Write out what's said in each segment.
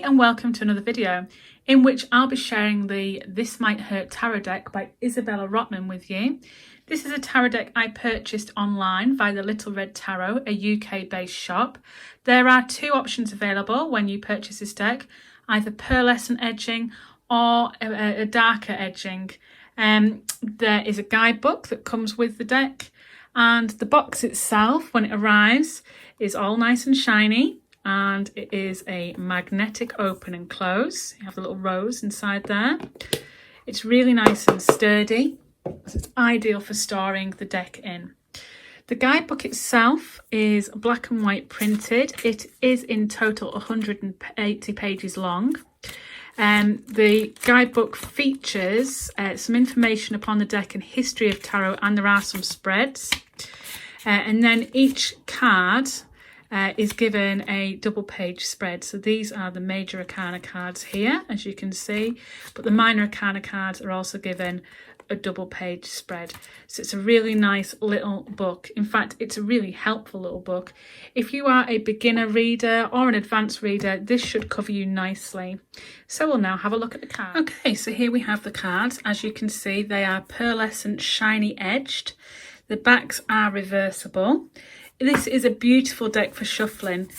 and welcome to another video in which I'll be sharing the This Might Hurt Tarot deck by Isabella Rotman with you. This is a tarot deck I purchased online via the Little Red Tarot, a UK based shop. There are two options available when you purchase this deck, either pearlescent edging or a darker edging. There is a guidebook that comes with the deck, and the box itself when it arrives is all nice and shiny. And it is a magnetic open and close. You have the little rose inside there. It's really nice and sturdy, so it's ideal for storing the deck in. The guidebook itself is black and white printed. It is in total 180 pages long. The guidebook features some information upon the deck and history of tarot, and there are some spreads. And then each card is given a double page spread. So these are the major arcana cards here, as you can see, but the minor arcana cards are also given a double page spread. So it's a really nice little book. In fact, it's a really helpful little book. If you are a beginner reader or an advanced reader, this should cover you nicely. So we'll now have a look at the cards. Okay, so here we have the cards. As you can see, they are pearlescent, shiny edged. The backs are reversible. This is a beautiful deck for shuffling.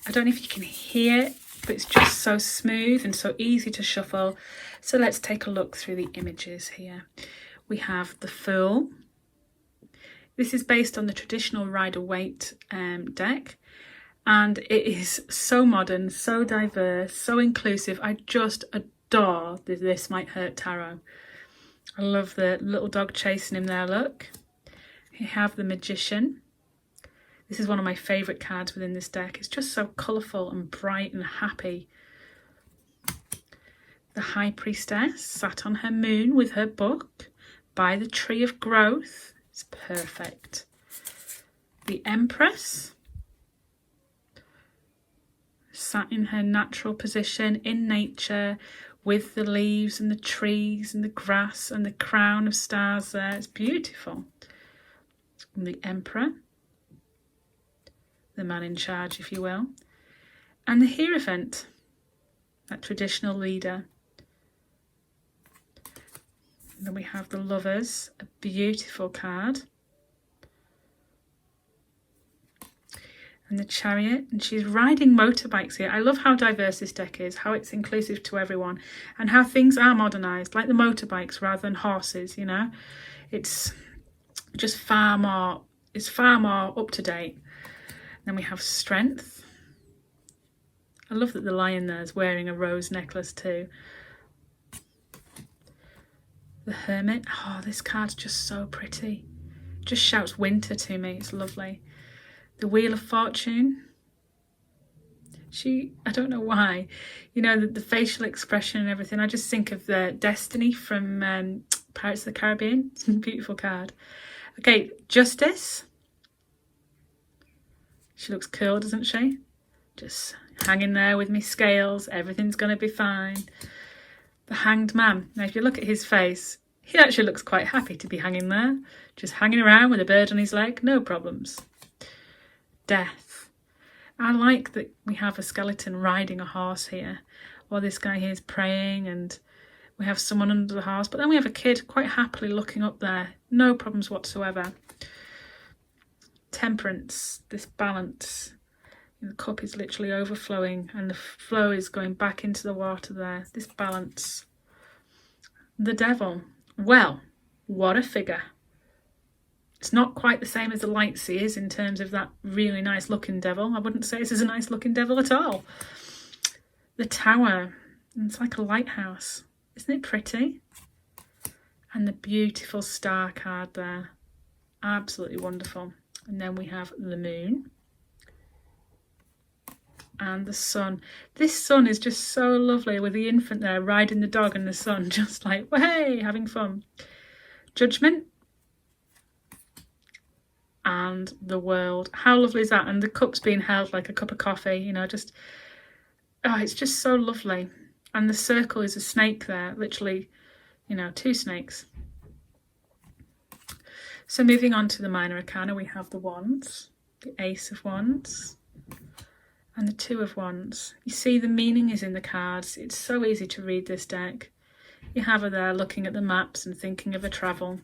I don't know if you can hear it, but it's just so smooth and so easy to shuffle. So let's take a look through the images here. We have the Fool. This is based on the traditional Rider-Waite deck, and it is so modern, so diverse, so inclusive. I just adore the This Might Hurt Tarot. I love the little dog chasing him there, look. You have the Magician. This is one of my favourite cards within this deck. It's just so colourful and bright and happy. The High Priestess sat on her moon with her book by the Tree of Growth. It's perfect. The Empress sat in her natural position in nature with the leaves and the trees and the grass and the crown of stars there. It's beautiful. And the Emperor, the man in charge, if you will, and the Hierophant, that traditional leader. And then we have the Lovers, a beautiful card, and the Chariot, and she's riding motorbikes here. I love how diverse this deck is, how it's inclusive to everyone, and how things are modernised, like the motorbikes rather than horses, you know. It's just far more up to date. Then we have Strength. I love that the lion there is wearing a rose necklace too. The Hermit. Oh, this card's just so pretty. Just shouts winter to me. It's lovely. The Wheel of Fortune. I don't know why, you know, the facial expression and everything. I just think of the Destiny from Pirates of the Caribbean. It's a beautiful card. Okay, Justice. She looks cool, doesn't she? Just hanging there with me scales. Everything's going to be fine. The Hanged Man. Now, if you look at his face, he actually looks quite happy to be hanging there. Just hanging around with a bird on his leg. No problems. Death. I like that we have a skeleton riding a horse here. While this guy here is praying, and we have someone under the horse. But then we have a kid quite happily looking up there. No problems whatsoever. Temperance, this balance. The cup is literally overflowing and the flow is going back into the water there. This balance. The Devil. Well, what a figure. It's not quite the same as the Light Seers in terms of that really nice looking devil. I wouldn't say this is a nice looking devil at all. The Tower. It's like a lighthouse. Isn't it pretty? And the beautiful star card there. Absolutely wonderful. And then we have the Moon and the Sun. This sun is just so lovely with the infant there riding the dog and the sun, just like, hey, having fun. Judgment and the World. How lovely is that? And the cup's being held like a cup of coffee, you know, just, oh, it's just so lovely. And the circle is a snake there, literally, you know, two snakes. So moving on to the minor arcana, we have the Wands, the Ace of Wands, and the Two of Wands. You see the meaning is in the cards. It's so easy to read this deck. You have her there looking at the maps and thinking of her travel.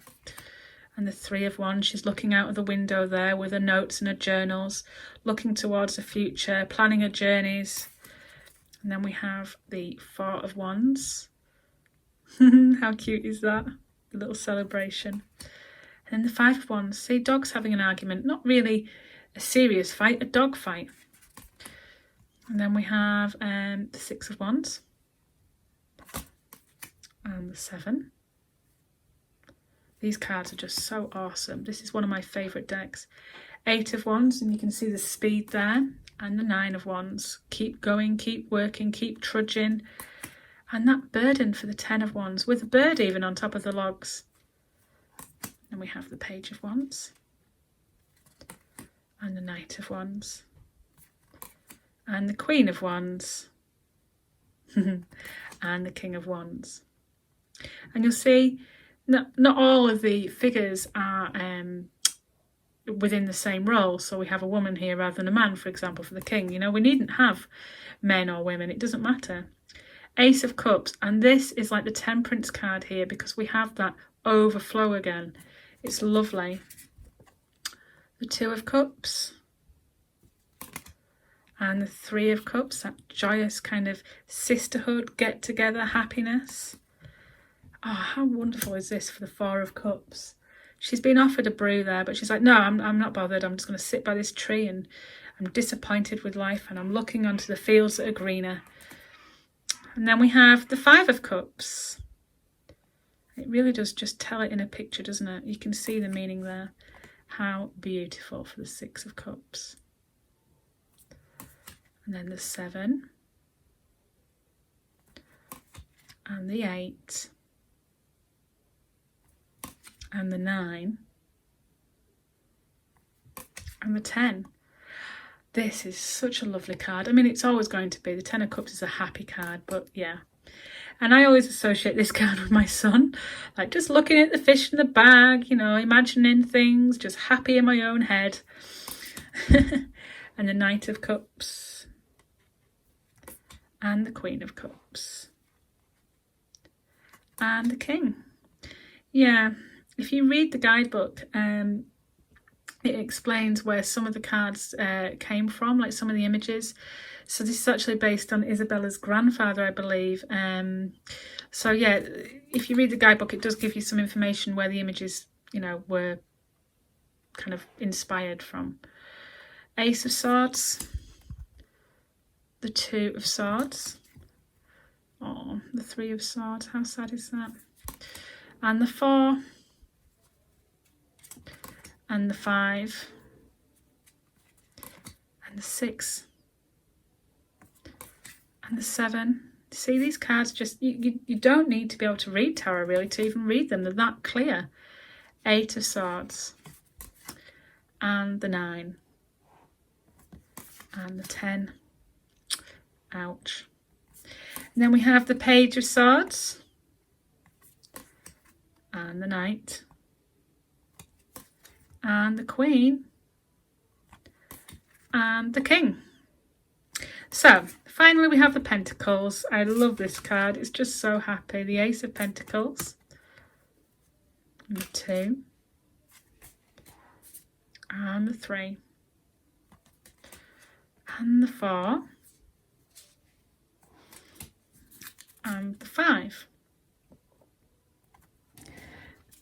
And the Three of Wands, she's looking out of the window there with her notes and her journals, looking towards the future, planning her journeys. And then we have the Four of Wands. How cute is that? A little celebration. And then the Five of Wands. See, dogs having an argument. Not really a serious fight, a dog fight. And then we have the Six of Wands. And the Seven. These cards are just so awesome. This is one of my favourite decks. Eight of Wands, and you can see the speed there. And the Nine of Wands. Keep going, keep working, keep trudging. And that burden for the Ten of Wands, with a bird even on top of the logs. And we have the Page of Wands. And the Knight of Wands. And the Queen of Wands. And the King of Wands. And you'll see not all of the figures are within the same role. So we have a woman here rather than a man, for example, for the king. You know, we needn't have men or women. It doesn't matter. Ace of Cups. And this is like the Temperance card here because we have that overflow again. It's lovely. The Two of Cups. And the Three of Cups. That joyous kind of sisterhood, get together, happiness. Oh, how wonderful is this for the Four of Cups? She's been offered a brew there, but she's like, no, I'm not bothered. I'm just going to sit by this tree and I'm disappointed with life and I'm looking onto the fields that are greener. And then we have the Five of Cups. It really does just tell it in a picture, doesn't it? You can see the meaning there. How beautiful for the Six of Cups. And then the Seven. And the Eight. And the 9 and the 10. This is such a lovely card. I mean, it's always going to be. The 10 of Cups is a happy card, but yeah. And I always associate this card with my son. Like just looking at the fish in the bag, you know, imagining things, just happy in my own head. And the Knight of Cups. And the Queen of Cups. And the King. Yeah. If you read the guidebook, it explains where some of the cards came from, like some of the images. So this is actually based on Isabella's grandfather, I believe. So yeah, if you read the guidebook, it does give you some information where the images, you know, were kind of inspired from. Ace of Swords. The Two of Swords. Oh, the Three of Swords. How sad is that? And the Four. And the 5, and the 6, and the 7. See, these cards just, you don't need to be able to read tarot really to even read them. They're that clear. 8 of Swords, and the 9, and the 10. Ouch. And then we have the Page of Swords, and the Knight. And the Queen and the King. So finally we have the Pentacles. I love this card. It's just so happy. The Ace of Pentacles. And the 2. And the 3. And the 4. And the 5.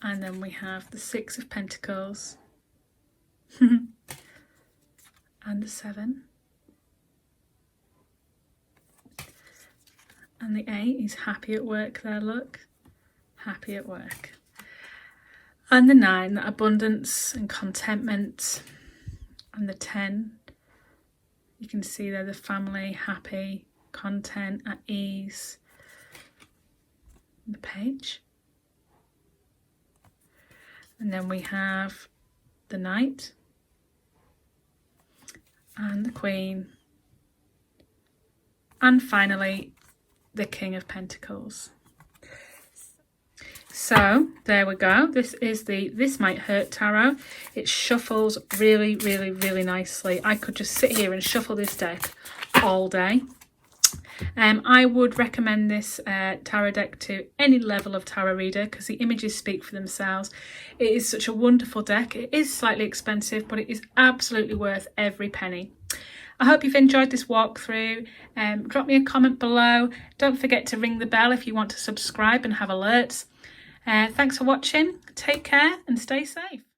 And then we have the 6 of Pentacles. And the 7. And the 8 is happy at work there, look. Happy at work. And the 9, that abundance and contentment. And the 10, you can see there the family, happy, content, at ease. And the Page. And then we have the Knight. And the Queen. And finally, the King of Pentacles. So there we go. This is the This Might Hurt Tarot. It shuffles really, really, really nicely. I could just sit here and shuffle this deck all day. I would recommend this tarot deck to any level of tarot reader because the images speak for themselves. It is such a wonderful deck. It is slightly expensive, but it is absolutely worth every penny. I hope you've enjoyed this walkthrough. Drop me a comment below. Don't forget to ring the bell if you want to subscribe and have alerts. Thanks for watching. Take care and stay safe.